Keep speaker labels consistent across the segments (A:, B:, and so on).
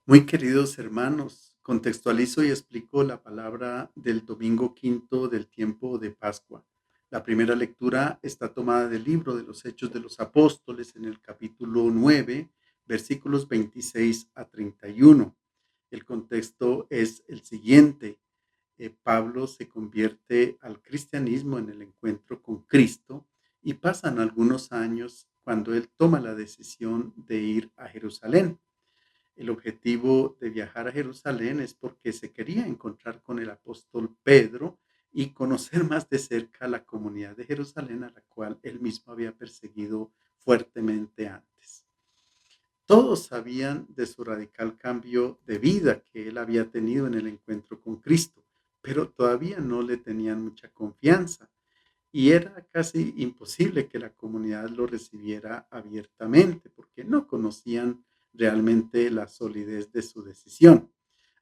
A: Muy queridos hermanos, contextualizo y explico la palabra del domingo quinto del tiempo de Pascua. La primera lectura está tomada del libro de los Hechos de los Apóstoles en el capítulo 9, versículos 26 a 31. El contexto es el siguiente. Pablo se convierte al cristianismo en el encuentro con Cristo y pasan algunos años cuando él toma la decisión de ir a Jerusalén. El objetivo de viajar a Jerusalén es porque se quería encontrar con el apóstol Pedro y conocer más de cerca la comunidad de Jerusalén a la cual él mismo había perseguido fuertemente antes. Todos sabían de su radical cambio de vida que él había tenido en el encuentro con Cristo, pero todavía no le tenían mucha confianza y era casi imposible que la comunidad lo recibiera abiertamente porque no conocían realmente la solidez de su decisión.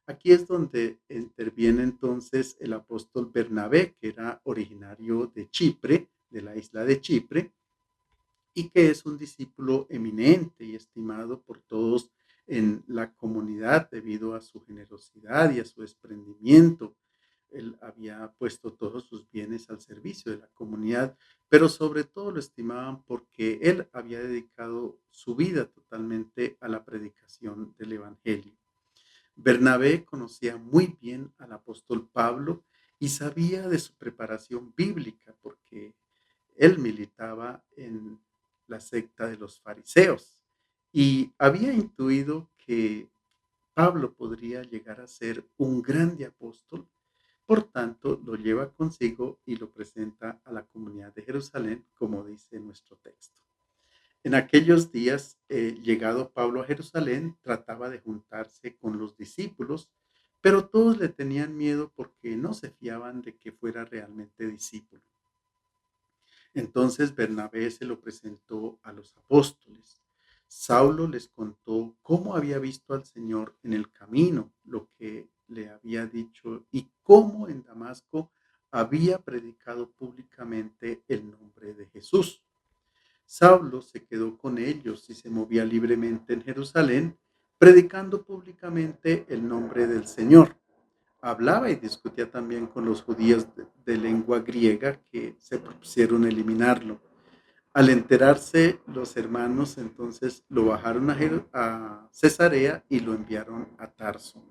A: Aquí es donde interviene entonces el apóstol Bernabé, que era originario de Chipre, de la isla de Chipre, y que es un discípulo eminente y estimado por todos en la comunidad debido a su generosidad y a su desprendimiento. Él había puesto todos sus bienes al servicio de la comunidad, pero sobre todo lo estimaban porque él había dedicado su vida totalmente a la predicación del Evangelio. Bernabé conocía muy bien al apóstol Pablo y sabía de su preparación bíblica porque él militaba en la secta de los fariseos y había intuido que Pablo podría llegar a ser un grande apóstol. Por tanto, lo lleva consigo y lo presenta a la comunidad de Jerusalén, como dice nuestro texto. En aquellos días, llegado Pablo a Jerusalén, trataba de juntarse con los discípulos, pero todos le tenían miedo porque no se fiaban de que fuera realmente discípulo. Entonces Bernabé se lo presentó a los apóstoles. Saulo les contó cómo había visto al Señor en el camino, lo que le había dicho y cómo en Damasco había predicado públicamente el nombre de Jesús. Saulo se quedó con ellos y se movía libremente en Jerusalén, predicando públicamente el nombre del Señor. Hablaba y discutía también con los judíos de lengua griega que se propusieron eliminarlo. Al enterarse los hermanos, entonces lo bajaron a Cesarea y lo enviaron a Tarso.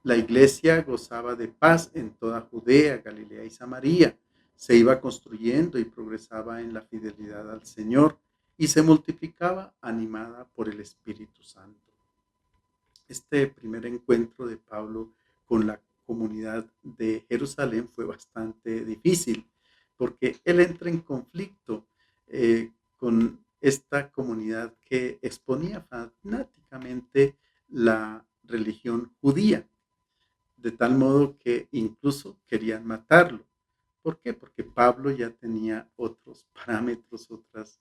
A: La iglesia gozaba de paz en toda Judea, Galilea y Samaria. Se iba construyendo y progresaba en la fidelidad al Señor y se multiplicaba animada por el Espíritu Santo. Este primer encuentro de Pablo con la comunidad de Jerusalén fue bastante difícil porque él entra en conflicto con esta comunidad que exponía fanáticamente la religión judía, de tal modo que incluso querían matarlo. ¿Por qué? Porque Pablo ya tenía otros parámetros, otras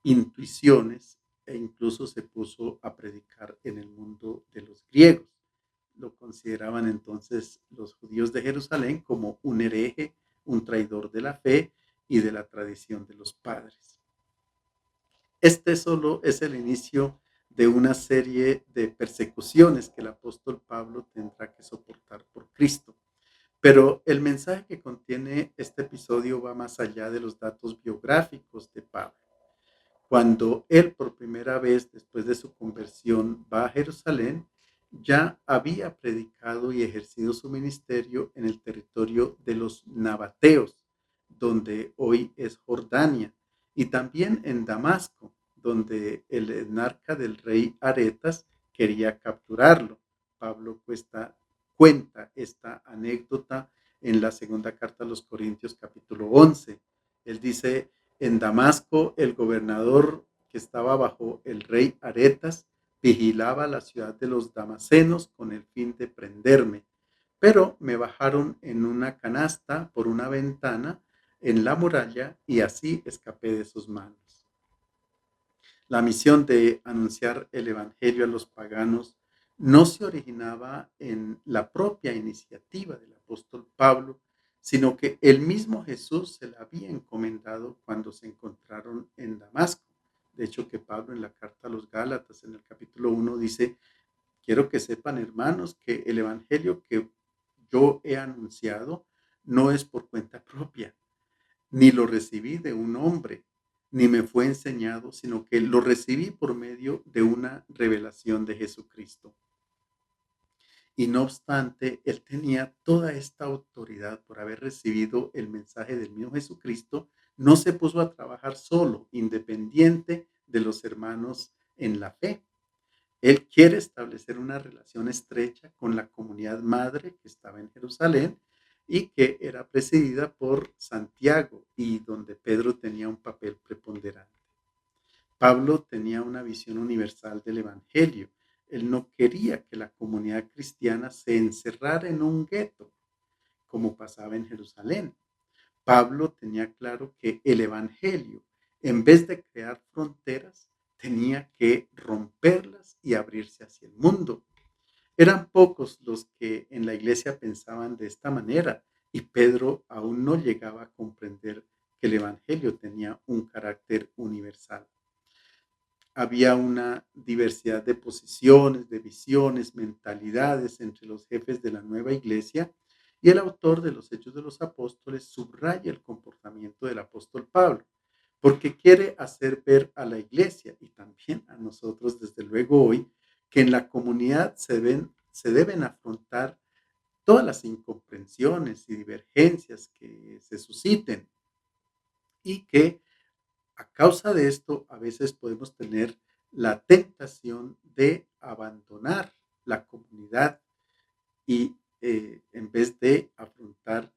A: intuiciones e incluso se puso a predicar en el mundo de los griegos. Lo consideraban entonces los judíos de Jerusalén como un hereje, un traidor de la fe y de la tradición de los padres. Este solo es el inicio de una serie de persecuciones que el apóstol Pablo tendrá que soportar por Cristo. Pero el mensaje que contiene este episodio va más allá de los datos biográficos de Pablo. Cuando él por primera vez después de su conversión va a Jerusalén, ya había predicado y ejercido su ministerio en el territorio de los nabateos, donde hoy es Jordania, y también en Damasco, donde el enarca del rey Aretas quería capturarlo. Pablo cuenta esta anécdota en la segunda carta a los Corintios capítulo 11. Él dice, en Damasco, el gobernador que estaba bajo el rey Aretas vigilaba la ciudad de los damasenos con el fin de prenderme, pero me bajaron en una canasta por una ventana en la muralla y así escapé de sus manos. La misión de anunciar el Evangelio a los paganos no se originaba en la propia iniciativa del apóstol Pablo, sino que el mismo Jesús se la había encomendado cuando se encontraron en Damasco. De hecho, que Pablo en la carta a los Gálatas, en el capítulo 1, dice, quiero que sepan, hermanos, que el evangelio que yo he anunciado no es por cuenta propia, ni lo recibí de un hombre, ni me fue enseñado, sino que lo recibí por medio de una revelación de Jesucristo. Y no obstante, él tenía toda esta autoridad por haber recibido el mensaje del mismo Jesucristo, no se puso a trabajar solo, independiente de los hermanos en la fe. Él quiere establecer una relación estrecha con la comunidad madre que estaba en Jerusalén y que era presidida por Santiago y donde Pedro tenía un papel preponderante. Pablo tenía una visión universal del Evangelio. Él no quería que la comunidad cristiana se encerrara en un gueto, como pasaba en Jerusalén. Pablo tenía claro que el Evangelio, en vez de crear fronteras, tenía que romperlas y abrirse hacia el mundo. Eran pocos los que en la iglesia pensaban de esta manera y Pedro aún no llegaba a comprender que el Evangelio tenía un carácter universal. Había una diversidad de posiciones, de visiones, mentalidades entre los jefes de la nueva iglesia y el autor de los Hechos de los Apóstoles subraya el comportamiento del apóstol Pablo, porque quiere hacer ver a la iglesia y también a nosotros, desde luego hoy, que en la comunidad se deben afrontar todas las incomprensiones y divergencias que se susciten y que a causa de esto, a veces podemos tener la tentación de abandonar la comunidad y en vez de afrontar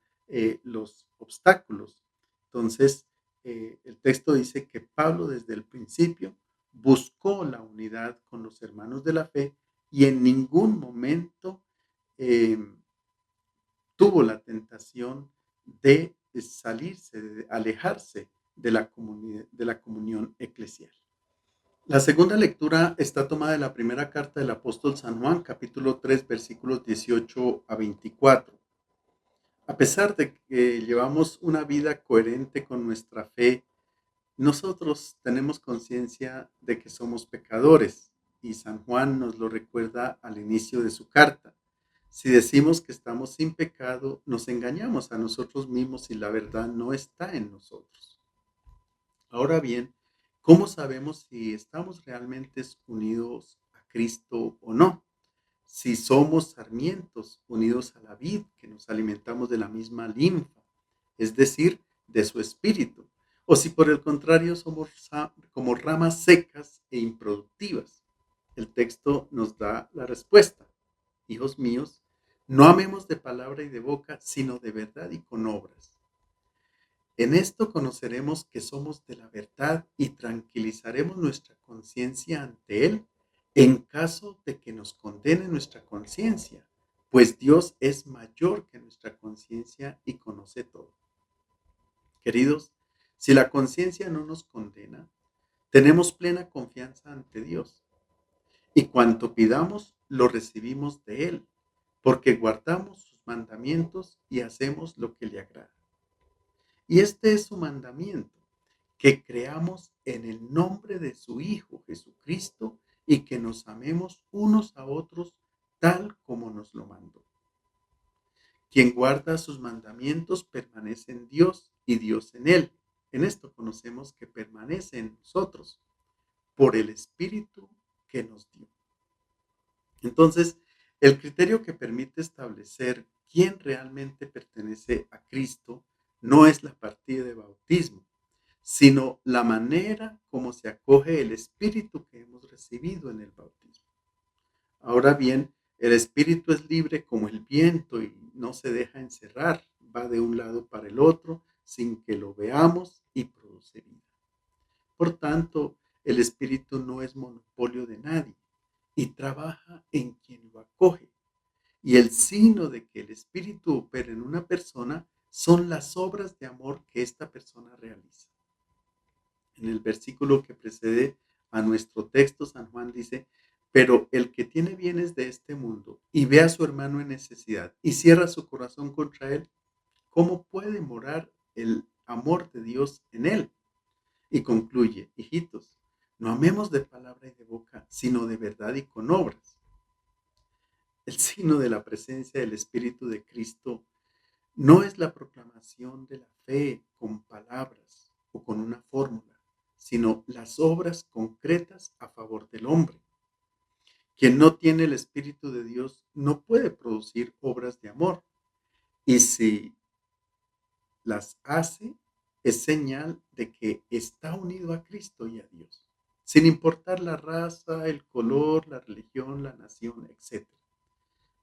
A: los obstáculos. Entonces, el texto dice que Pablo desde el principio buscó la unidad con los hermanos de la fe y en ningún momento eh, tuvo la tentación de salirse, de alejarse de la comunión eclesial. La segunda lectura está tomada de la primera carta del apóstol San Juan, capítulo 3, versículos 18 a 24. A pesar de que llevamos una vida coherente con nuestra fe, nosotros tenemos conciencia de que somos pecadores y San Juan nos lo recuerda al inicio de su carta. Si decimos que estamos sin pecado, nos engañamos a nosotros mismos y la verdad no está en nosotros. Ahora bien, ¿cómo sabemos si estamos realmente unidos a Cristo o no? Si somos sarmientos unidos a la vid, que nos alimentamos de la misma linfa, es decir, de su espíritu, o si por el contrario somos como ramas secas e improductivas. El texto nos da la respuesta. Hijos míos, no amemos de palabra y de boca, sino de verdad y con obras. En esto conoceremos que somos de la verdad y tranquilizaremos nuestra conciencia ante Él en caso de que nos condene nuestra conciencia, pues Dios es mayor que nuestra conciencia y conoce todo. Queridos, si la conciencia no nos condena, tenemos plena confianza ante Dios y cuanto pidamos lo recibimos de Él, porque guardamos sus mandamientos y hacemos lo que le agrada. Y este es su mandamiento, que creamos en el nombre de su Hijo Jesucristo y que nos amemos unos a otros tal como nos lo mandó. Quien guarda sus mandamientos permanece en Dios y Dios en él. En esto conocemos que permanece en nosotros por el Espíritu que nos dio. Entonces, el criterio que permite establecer quién realmente pertenece a Cristo no es la partida de bautismo, sino la manera como se acoge el Espíritu que hemos recibido en el bautismo. Ahora bien, el Espíritu es libre como el viento y no se deja encerrar, va de un lado para el otro sin que lo veamos y produce vida. Por tanto, el Espíritu no es monopolio de nadie y trabaja en quien lo acoge. Y el signo de que el Espíritu opera en una persona son las obras de amor que esta persona realiza. En el versículo que precede a nuestro texto, San Juan dice, pero el que tiene bienes de este mundo y ve a su hermano en necesidad y cierra su corazón contra él, ¿cómo puede morar el amor de Dios en él? Y concluye, hijitos, no amemos de palabra y de boca, sino de verdad y con obras. El signo de la presencia del Espíritu de Cristo no es la proclamación de la fe con palabras o con una fórmula, sino las obras concretas a favor del hombre. Quien no tiene el Espíritu de Dios no puede producir obras de amor. Y si las hace, es señal de que está unido a Cristo y a Dios, sin importar la raza, el color, la religión, la nación, etc.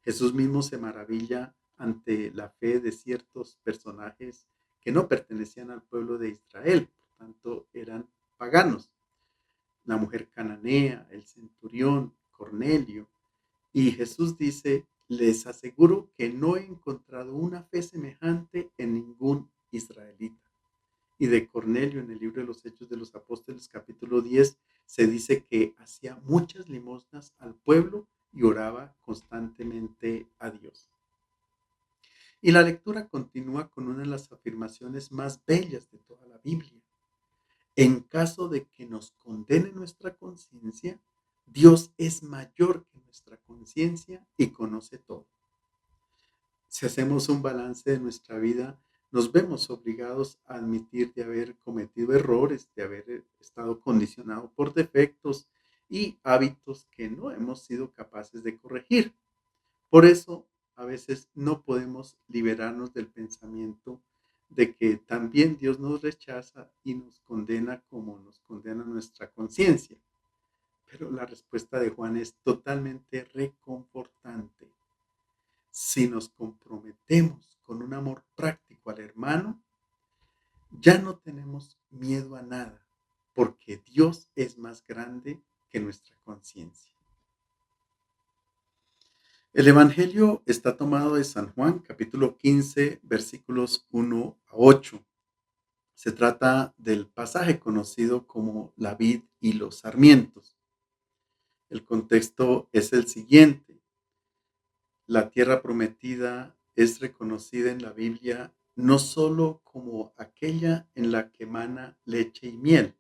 A: Jesús mismo se maravilla ante la fe de ciertos personajes que no pertenecían al pueblo de Israel, por tanto eran paganos. La mujer cananea, el centurión, Cornelio. Y Jesús dice, les aseguro que no he encontrado una fe semejante en ningún israelita. Y de Cornelio en el libro de los Hechos de los Apóstoles capítulo 10 se dice que hacía muchas limosnas al pueblo y oraba constantemente a Dios. Y la lectura continúa con una de las afirmaciones más bellas de toda la Biblia. En caso de que nos condene nuestra conciencia, Dios es mayor que nuestra conciencia y conoce todo. Si hacemos un balance de nuestra vida, nos vemos obligados a admitir de haber cometido errores, de haber estado condicionado por defectos y hábitos que no hemos sido capaces de corregir. Por eso, a veces no podemos liberarnos del pensamiento de que también Dios nos rechaza y nos condena como nos condena nuestra conciencia. Pero la respuesta de Juan es totalmente reconfortante. Si nos comprometemos con un amor práctico al hermano, ya no tenemos miedo a nada, porque Dios es más grande que nuestra conciencia. El Evangelio está tomado de San Juan, capítulo 15, versículos 1 a 8. Se trata del pasaje conocido como la vid y los sarmientos. El contexto es el siguiente. La tierra prometida es reconocida en la Biblia no solo como aquella en la que emana leche y miel,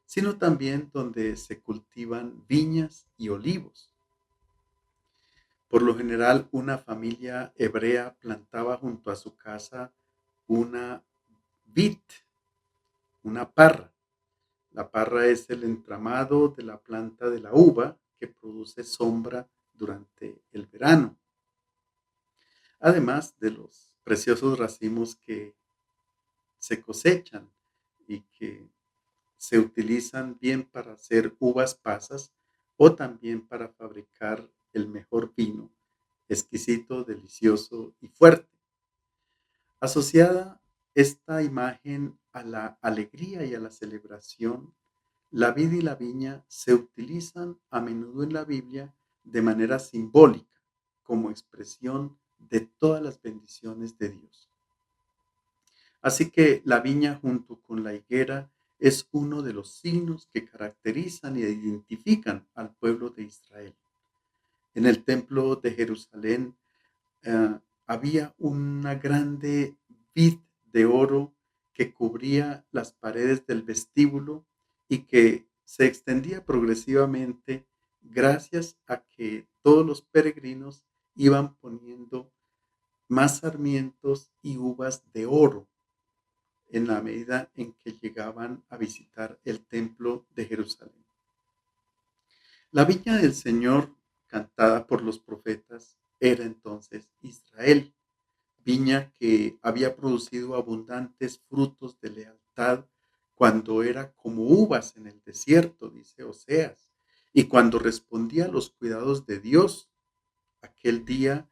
A: sino también donde se cultivan viñas y olivos. Por lo general, una familia hebrea plantaba junto a su casa una vid, una parra. La parra es el entramado de la planta de la uva que produce sombra durante el verano, además de los preciosos racimos que se cosechan y que se utilizan bien para hacer uvas pasas o también para fabricar el mejor vino, exquisito, delicioso y fuerte. Asociada esta imagen a la alegría y a la celebración, la vid y la viña se utilizan a menudo en la Biblia de manera simbólica, como expresión de todas las bendiciones de Dios. Así que la viña junto con la higuera es uno de los signos que caracterizan y identifican al pueblo de Israel. En el templo de Jerusalén había una grande vid de oro que cubría las paredes del vestíbulo y que se extendía progresivamente gracias a que todos los peregrinos iban poniendo más sarmientos y uvas de oro en la medida en que llegaban a visitar el templo de Jerusalén. La viña del Señor, cantada por los profetas, era entonces Israel, viña que había producido abundantes frutos de lealtad cuando era como uvas en el desierto, dice Oseas, y cuando respondía a los cuidados de Dios. Aquel día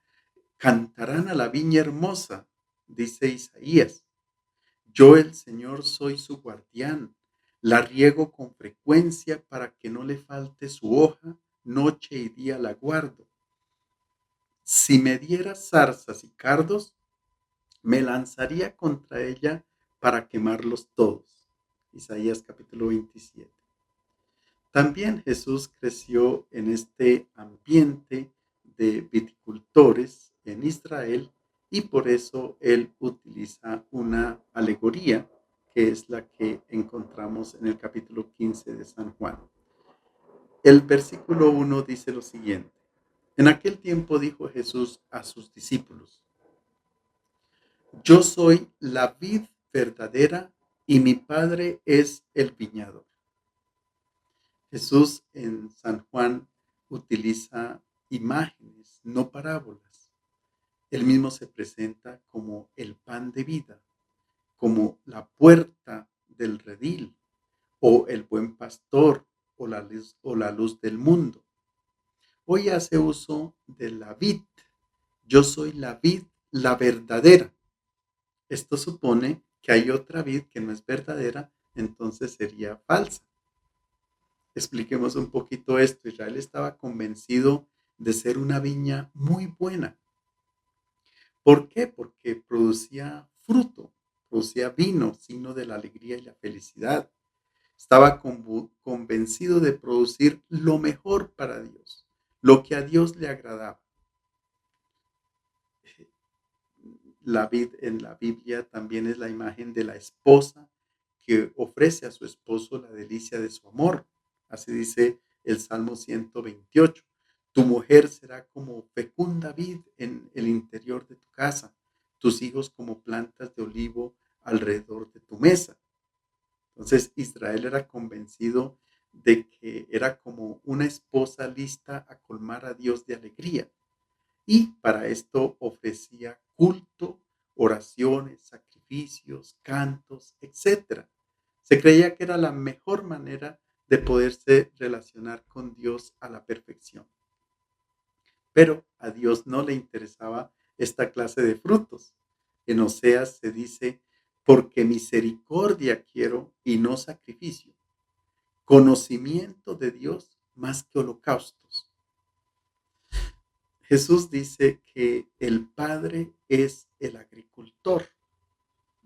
A: cantarán a la viña hermosa, dice Isaías. Yo, el Señor, soy su guardián. La riego con frecuencia para que no le falte su hoja, noche y día la guardo. Si me diera zarzas y cardos, me lanzaría contra ella para quemarlos todos. Isaías capítulo 27. También Jesús creció en este ambiente de viticultores en Israel y por eso él utiliza una alegoría que es la que encontramos en el capítulo 15 de San Juan. El versículo 1 dice lo siguiente: En aquel tiempo dijo Jesús a sus discípulos: Yo soy la vid verdadera y mi Padre es el viñador. Jesús en San Juan utiliza imágenes, no parábolas. Él mismo se presenta como el pan de vida, como la puerta del redil, o el buen pastor, o la luz del mundo. Hoy hace uso de la vid. Yo soy la vid, la verdadera. Esto supone que hay otra vid que no es verdadera, entonces sería falsa. Expliquemos un poquito esto. Israel estaba convencido de ser una viña muy buena. ¿Por qué? Porque producía fruto, producía vino, signo de la alegría y la felicidad. Estaba convencido de producir lo mejor para Dios, lo que a Dios le agradaba. La vid en la Biblia también es la imagen de la esposa que ofrece a su esposo la delicia de su amor. Así dice el Salmo 128. Tu mujer será como fecunda vid en el interior de tu casa, tus hijos como plantas de olivo alrededor de tu mesa. Entonces Israel era convencido de que era como una esposa lista a colmar a Dios de alegría. Y para esto ofrecía culto, oraciones, sacrificios, cantos, etcétera. Se creía que era la mejor manera de poderse relacionar con Dios a la perfección. Pero a Dios no le interesaba esta clase de frutos. En Oseas se dice, porque misericordia quiero y no sacrificio, conocimiento de Dios más que holocaustos. Jesús dice que el Padre es el agricultor,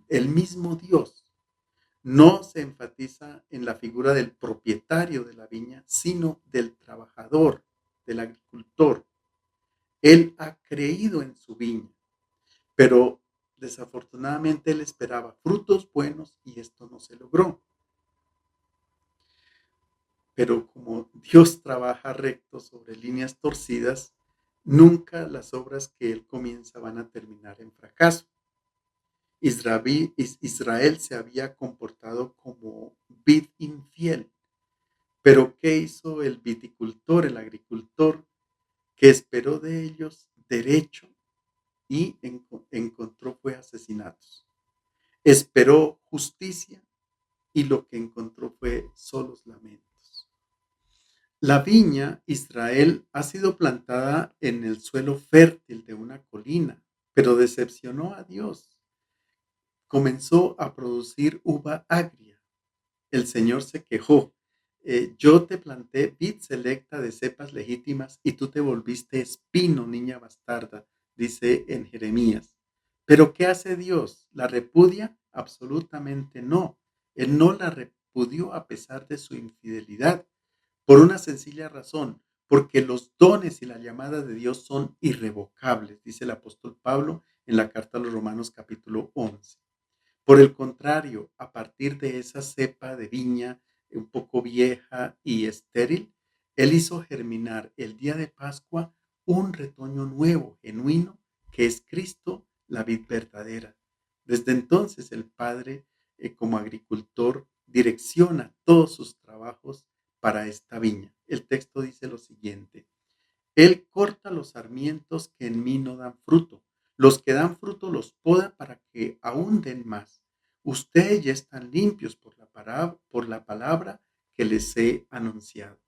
A: el mismo Dios. No se enfatiza en la figura del propietario de la viña, sino del trabajador, del agricultor. Él ha creído en su viña, pero desafortunadamente él esperaba frutos buenos y esto no se logró. Pero como Dios trabaja recto sobre líneas torcidas, nunca las obras que él comienza van a terminar en fracaso. Israel se había comportado como vid infiel, pero ¿qué hizo el viticultor, el agricultor, que esperó de ellos derecho y encontró fue asesinatos? Esperó justicia y lo que encontró fue solos lamentos. La viña Israel ha sido plantada en el suelo fértil de una colina, pero decepcionó a Dios. Comenzó a producir uva agria. El Señor se quejó. Yo te planté vid selecta de cepas legítimas y tú te volviste espino, niña bastarda, dice en Jeremías. Pero ¿qué hace Dios? ¿La repudia? Absolutamente no. Él no la repudió a pesar de su infidelidad, por una sencilla razón, porque los dones y la llamada de Dios son irrevocables, dice el apóstol Pablo en la carta a los Romanos capítulo 11. Por el contrario, a partir de esa cepa de viña un poco vieja y estéril, él hizo germinar el día de Pascua un retoño nuevo, genuino, que es Cristo, la vid verdadera. Desde entonces el Padre, como agricultor, direcciona todos sus trabajos para esta viña. El texto dice lo siguiente: Él corta los sarmientos que en mí no dan fruto. Los que dan fruto los poda para que aún den más. Ustedes ya están limpios por la palabra que les he anunciado.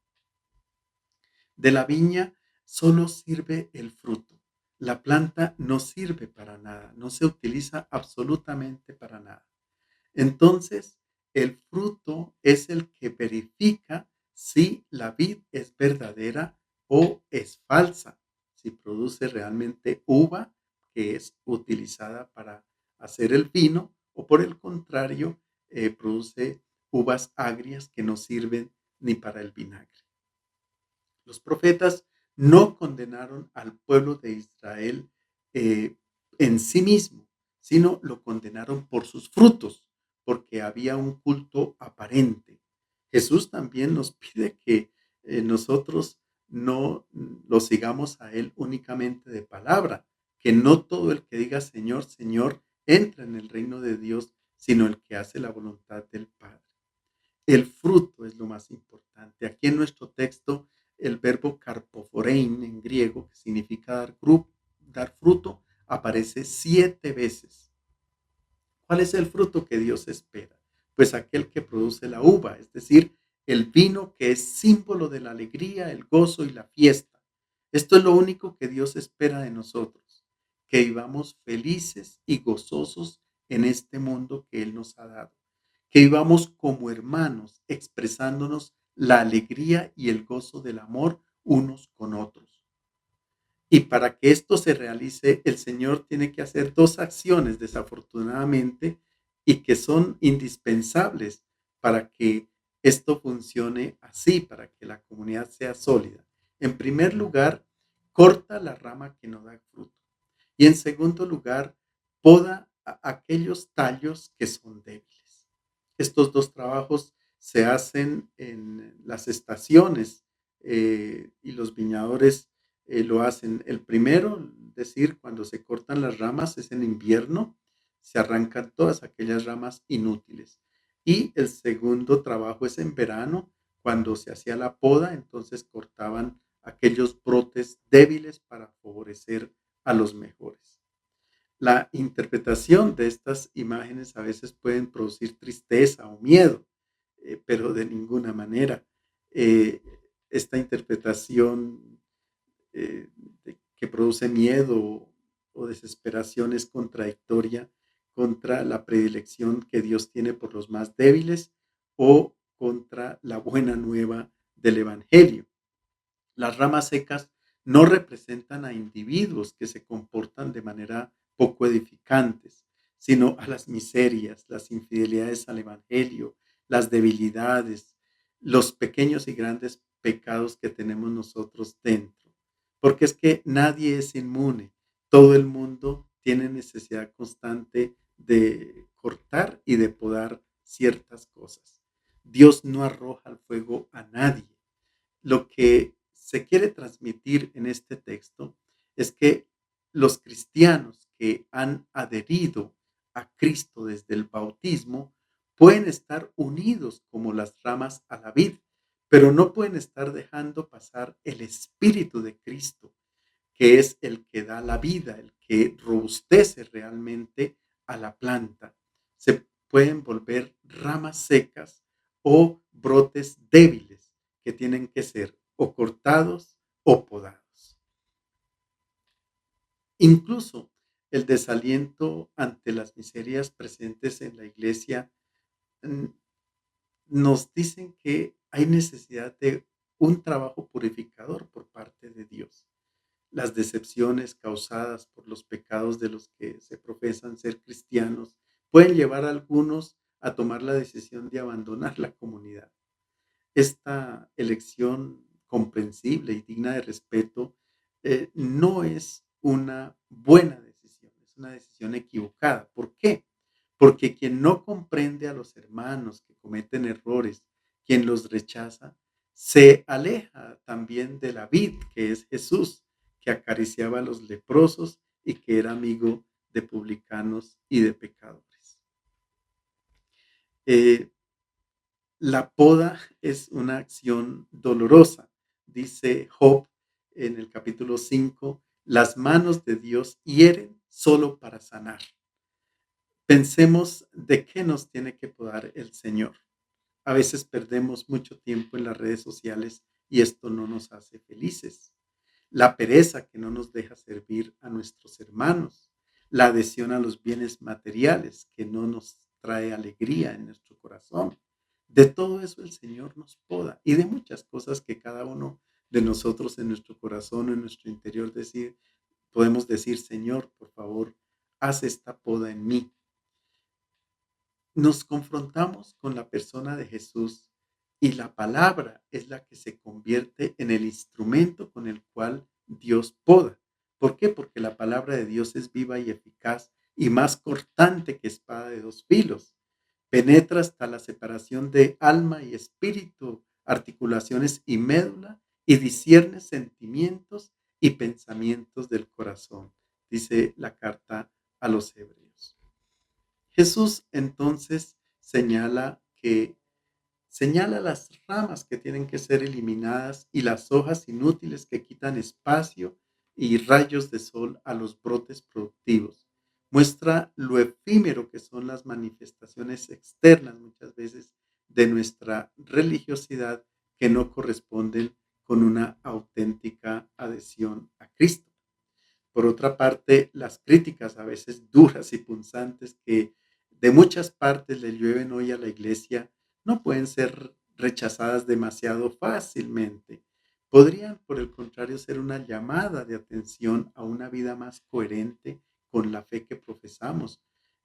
A: De la viña solo sirve el fruto. La planta no sirve para nada, no se utiliza absolutamente para nada. Entonces, el fruto es el que verifica si la vid es verdadera o es falsa, si produce realmente uva que es utilizada para hacer el vino o por el contrario, produce uvas agrias que no sirven ni para el vinagre. Los profetas no condenaron al pueblo de Israel eh, en sí mismo, sino lo condenaron por sus frutos, porque había un culto aparente. Jesús también nos pide que nosotros no lo sigamos a Él únicamente de palabra, que no todo el que diga Señor, Señor, entra en el reino de Dios, sino el que hace la voluntad del Padre. El fruto es lo más importante. Aquí en nuestro texto, el verbo carpoforein en griego, que significa dar fruto, aparece 7 veces. ¿Cuál es el fruto que Dios espera? Pues aquel que produce la uva, es decir, el vino que es símbolo de la alegría, el gozo y la fiesta. Esto es lo único que Dios espera de nosotros, que vivamos felices y gozosos en este mundo que Él nos ha dado, que vivamos como hermanos, expresándonos la alegría y el gozo del amor unos con otros. Y para que esto se realice, el Señor tiene que hacer 2 acciones, desafortunadamente, y que son indispensables para que esto funcione así, para que la comunidad sea sólida. En primer lugar, corta la rama que no da fruto. Y en segundo lugar, poda aquellos tallos que son débiles. Estos 2 trabajos se hacen en las estaciones, y los viñadores lo hacen. El primero, es decir, cuando se cortan las ramas es en invierno, se arrancan todas aquellas ramas inútiles. Y el segundo trabajo es en verano, cuando se hacía la poda, entonces cortaban aquellos brotes débiles para favorecer a los mejores. La interpretación de estas imágenes a veces pueden producir tristeza o miedo, pero de ninguna manera. eh, esta interpretación eh, que produce miedo o desesperación es contradictoria contra la predilección que Dios tiene por los más débiles o contra la buena nueva del Evangelio. Las ramas secas no representan a individuos que se comportan de manera poco edificantes, sino a las miserias, las infidelidades al Evangelio, las debilidades, los pequeños y grandes pecados que tenemos nosotros dentro. Porque es que nadie es inmune. Todo el mundo tiene necesidad constante de cortar y de podar ciertas cosas. Dios no arroja al fuego a nadie. Lo que se quiere transmitir en este texto es que los cristianos que han adherido a Cristo desde el bautismo pueden estar unidos como las ramas a la vid, pero no pueden estar dejando pasar el Espíritu de Cristo, que es el que da la vida, el que robustece realmente a la planta. Se pueden volver ramas secas o brotes débiles que tienen que ser o cortados o podados. Incluso el desaliento ante las miserias presentes en la iglesia mm, nos dicen que hay necesidad de un trabajo purificador por parte de Dios. Las decepciones causadas por los pecados de los que se profesan ser cristianos pueden llevar a algunos a tomar la decisión de abandonar la comunidad. Esta elección comprensible y digna de respeto no es una buena decisión, es una decisión equivocada. ¿Por qué? Porque quien no comprende a los hermanos que cometen errores, quien los rechaza, se aleja también de la vid, que es Jesús, que acariciaba a los leprosos y que era amigo de publicanos y de pecadores. Eh, la poda es una acción dolorosa. Dice Job en el capítulo 5: las manos de Dios hieren solo para sanar. Pensemos de qué nos tiene que podar el Señor. A veces perdemos mucho tiempo en las redes sociales y esto no nos hace felices. La pereza que no nos deja servir a nuestros hermanos. La adhesión a los bienes materiales que no nos trae alegría en nuestro corazón. De todo eso el Señor nos poda y de muchas cosas que cada uno de nosotros en nuestro corazón, en nuestro interior podemos decir: Señor, por favor, haz esta poda en mí. Nos confrontamos con la persona de Jesús y la palabra es la que se convierte en el instrumento con el cual Dios poda. ¿Por qué? Porque la palabra de Dios es viva y eficaz y más cortante que espada de 2 filos. Penetra hasta la separación de alma y espíritu, articulaciones y médula y discierne sentimientos y pensamientos del corazón, dice la carta a los Hebreos. Jesús entonces señala las ramas que tienen que ser eliminadas y las hojas inútiles que quitan espacio y rayos de sol a los brotes productivos. Muestra lo efímero que son las manifestaciones externas muchas veces de nuestra religiosidad que no corresponden con una auténtica adhesión a Cristo. Por otra parte, las críticas a veces duras y punzantes que de muchas partes le llueven hoy a la iglesia no pueden ser rechazadas demasiado fácilmente. Podrían, por el contrario, ser una llamada de atención a una vida más coherente con la fe que profesamos,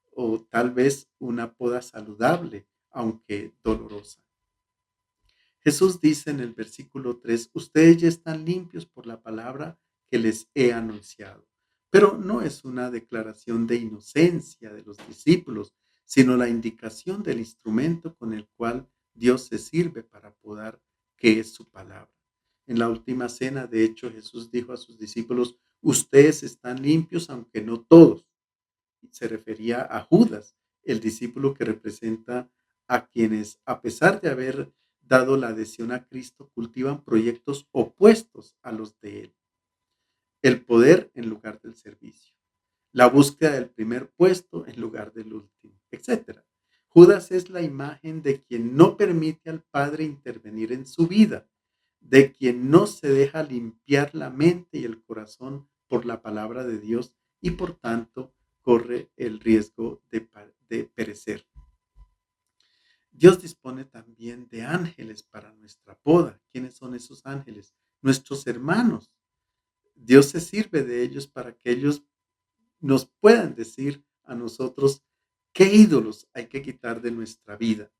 A: o tal vez una poda saludable, aunque dolorosa. Jesús dice en el versículo 3: ustedes ya están limpios por la palabra que les he anunciado. Pero no es una declaración de inocencia de los discípulos, sino la indicación del instrumento con el cual Dios se sirve para podar, que es su palabra. En la última cena, de hecho, Jesús dijo a sus discípulos: ustedes están limpios, aunque no todos. Se refería a Judas, el discípulo que representa a quienes, a pesar de haber dado la adhesión a Cristo, cultivan proyectos opuestos a los de él. El poder en lugar del servicio, la búsqueda del primer puesto en lugar del último, etcétera. Judas es la imagen de quien no permite al Padre intervenir en su vida, de quien no se deja limpiar la mente y el corazón por la palabra de Dios y por tanto corre el riesgo de perecer. Dios dispone también de ángeles para nuestra poda. ¿Quiénes son esos ángeles? Nuestros hermanos. Dios se sirve de ellos para que ellos nos puedan decir a nosotros qué ídolos hay que quitar de nuestra vida,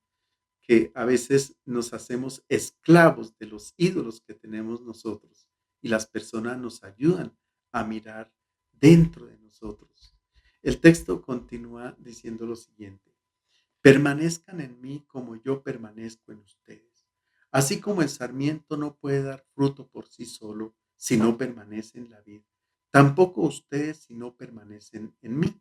A: que a veces nos hacemos esclavos de los ídolos que tenemos nosotros y las personas nos ayudan a mirar dentro de nosotros. El texto continúa diciendo lo siguiente: permanezcan en mí como yo permanezco en ustedes. Así como el sarmiento no puede dar fruto por sí solo si no permanece en la vid, tampoco ustedes si no permanecen en mí.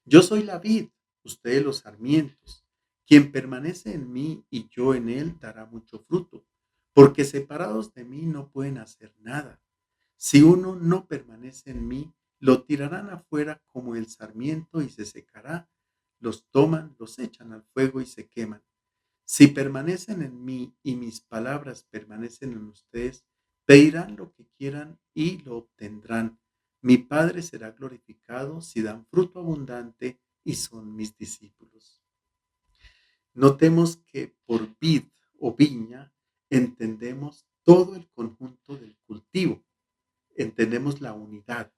A: Yo soy la vid, ustedes los sarmientos. Quien permanece en mí y yo en él dará mucho fruto, porque separados de mí no pueden hacer nada. Si uno no permanece en mí, lo tirarán afuera como el sarmiento y se secará. Los toman, los echan al fuego y se queman. Si permanecen en mí y mis palabras permanecen en ustedes, pedirán lo que quieran y lo obtendrán. Mi Padre será glorificado si dan fruto abundante y son mis discípulos. Notemos que por vid o viña entendemos todo el conjunto del cultivo, entendemos la unidad.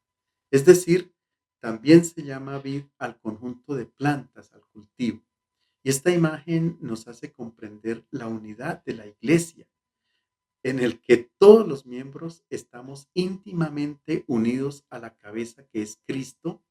A: Es decir, también se llama vid al conjunto de plantas, al cultivo. Y esta imagen nos hace comprender la unidad de la iglesia, en el que todos los miembros estamos íntimamente unidos a la cabeza que es Cristo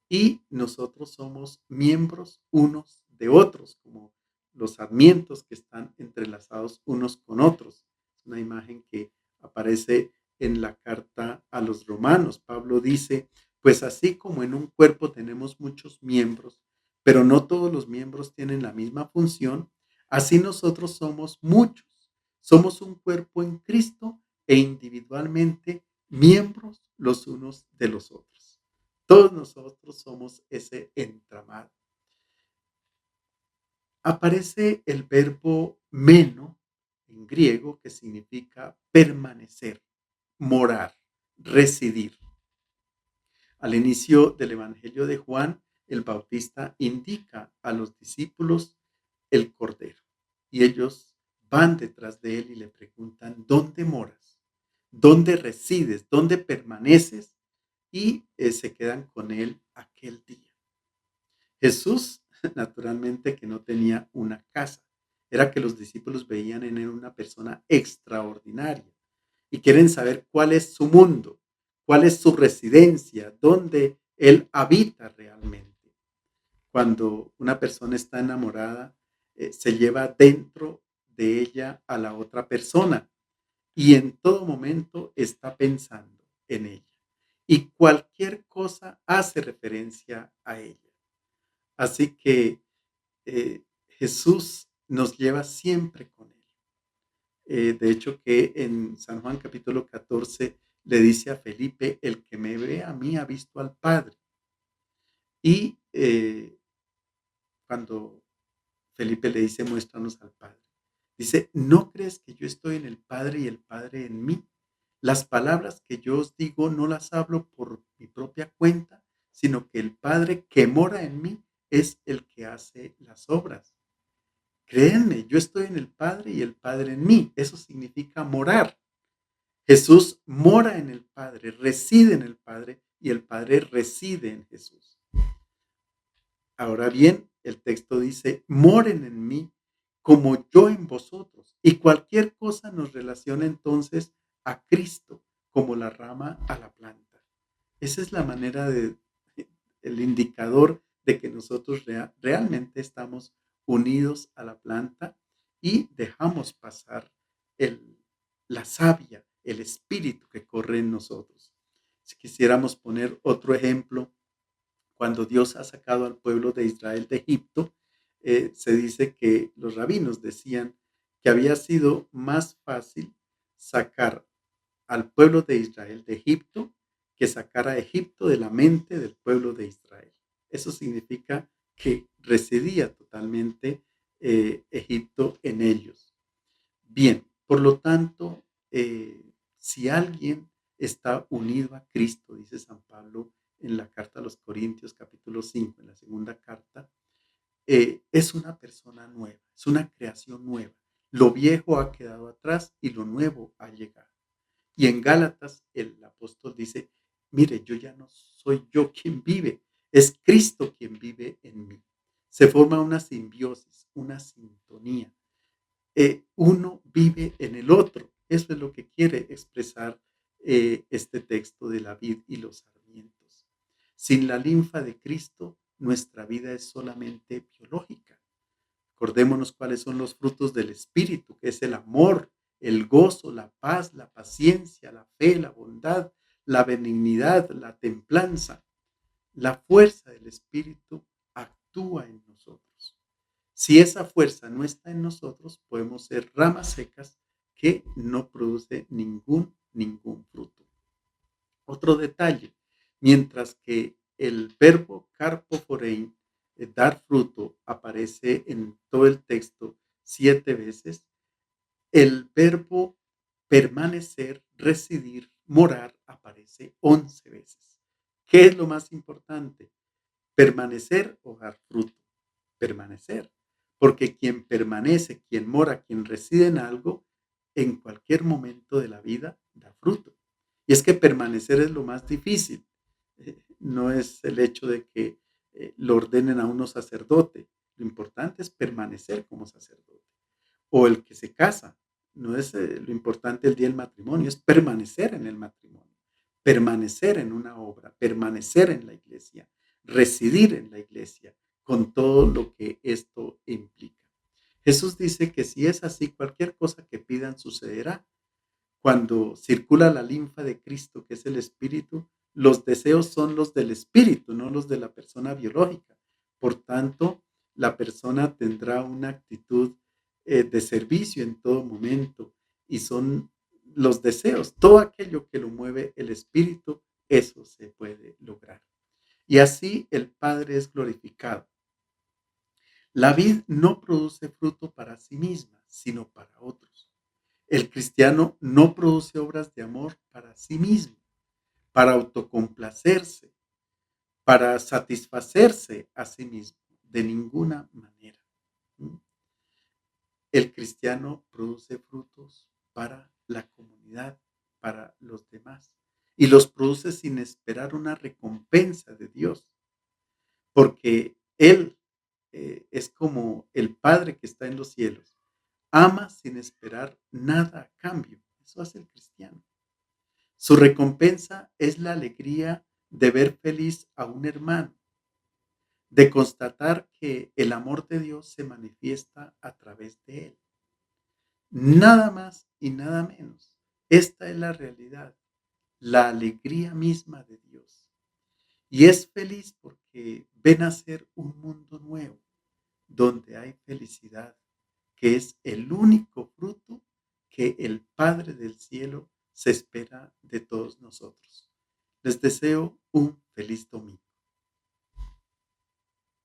A: y nosotros somos miembros unos de otros, como los sarmientos que están entrelazados unos con otros. Es una imagen que aparece en la carta a los romanos. Pablo dice: pues así como en un cuerpo tenemos muchos miembros, pero no todos los miembros tienen la misma función, así nosotros somos muchos. Somos un cuerpo en Cristo e individualmente miembros los unos de los otros. Todos nosotros somos ese entramado. Aparece el verbo meno en griego, que significa permanecer, morar, residir. Al inicio del Evangelio de Juan, el Bautista indica a los discípulos el Cordero y ellos van detrás de él y le preguntan: ¿dónde moras? ¿Dónde resides? ¿Dónde permaneces? Y se quedan con él aquel día. Jesús, naturalmente que no tenía una casa, era que los discípulos veían en él una persona extraordinaria y quieren saber cuál es su mundo, cuál es su residencia, dónde él habita realmente. Cuando una persona está enamorada, se lleva dentro de ella a la otra persona y en todo momento está pensando en ella. Y cualquier cosa hace referencia a ella. Así que Jesús nos lleva siempre con él. De hecho, que en San Juan capítulo 14 le dice a Felipe, el que me ve a mí ha visto al Padre. Y cuando Felipe le dice, muéstranos al Padre, dice, ¿no crees que yo estoy en el Padre y el Padre en mí? Las palabras que yo os digo no las hablo por mi propia cuenta, sino que el Padre que mora en mí es el que hace las obras. Créanme, yo estoy en el Padre y el Padre en mí. Eso significa morar. Jesús mora en el Padre, reside en el Padre y el Padre reside en Jesús. Ahora bien, el texto dice, moren en mí como yo en vosotros. Y cualquier cosa nos relaciona entonces a Cristo como la rama a la planta. Esa es la manera el indicador de que nosotros realmente estamos unidos a la planta y dejamos pasar el, la savia, el espíritu que corre en nosotros. Si quisiéramos poner otro ejemplo, cuando Dios ha sacado al pueblo de Israel de Egipto, se dice que los rabinos decían que había sido más fácil sacar al pueblo de Israel de Egipto que sacar a Egipto de la mente del pueblo de Israel. Eso significa que residía totalmente Egipto en ellos. Bien, por lo tanto, si alguien está unido a Cristo, dice San Pablo en la carta a los Corintios capítulo 5, en la segunda carta, es una persona nueva, es una creación nueva. Lo viejo ha quedado atrás y lo nuevo ha llegado. Y en Gálatas el apóstol dice, mire, yo ya no soy yo quien vive, es Cristo quien vive en mí. Se forma una simbiosis, una sintonía. Uno vive en el otro. Eso es lo que quiere expresar este texto de la vid y los sarmientos. Sin la linfa de Cristo, nuestra vida es solamente biológica. Acordémonos cuáles son los frutos del Espíritu, que es el amor, el gozo, la paz, la paciencia, la fe, la bondad, la benignidad, la templanza. La fuerza del Espíritu actúa en nosotros. Si esa fuerza no está en nosotros, podemos ser ramas secas que no produce ningún fruto. Otro detalle, mientras que el verbo carpoforein, dar fruto, aparece en todo el texto 7 veces, el verbo permanecer, residir, morar, aparece 11 veces. ¿Qué es lo más importante? Permanecer o dar fruto. Permanecer. Porque quien permanece, quien mora, quien reside en algo, en cualquier momento de la vida da fruto. Y es que permanecer es lo más difícil. No es el hecho de que lo ordenen a uno sacerdote. Lo importante es permanecer como sacerdote. O el que se casa. No es lo importante el día del matrimonio, es permanecer en el matrimonio, permanecer en una obra, permanecer en la iglesia, residir en la iglesia, con todo lo que esto implica. Jesús dice que si es así, cualquier cosa que pidan sucederá. Cuando circula la linfa de Cristo, que es el Espíritu, los deseos son los del Espíritu, no los de la persona biológica. Por tanto, la persona tendrá una actitud de servicio en todo momento y son los deseos, todo aquello que lo mueve el Espíritu, eso se puede lograr. Y así el Padre es glorificado. La vid no produce fruto para sí misma, sino para otros. El cristiano no produce obras de amor para sí mismo, para autocomplacerse, para satisfacerse a sí mismo, de ninguna manera. El cristiano produce frutos para la comunidad, para los demás, y los produce sin esperar una recompensa de Dios, porque Él es como el Padre que está en los cielos, ama sin esperar nada a cambio. Eso hace el cristiano. Su recompensa es la alegría de ver feliz a un hermano, de constatar que el amor de Dios se manifiesta a través de él. Nada más y nada menos. Esta es la realidad, la alegría misma de Dios. Y es feliz porque ven a ser un mundo nuevo, donde hay felicidad, que es el único fruto que el Padre del cielo se espera de todos nosotros. Les deseo un feliz domingo.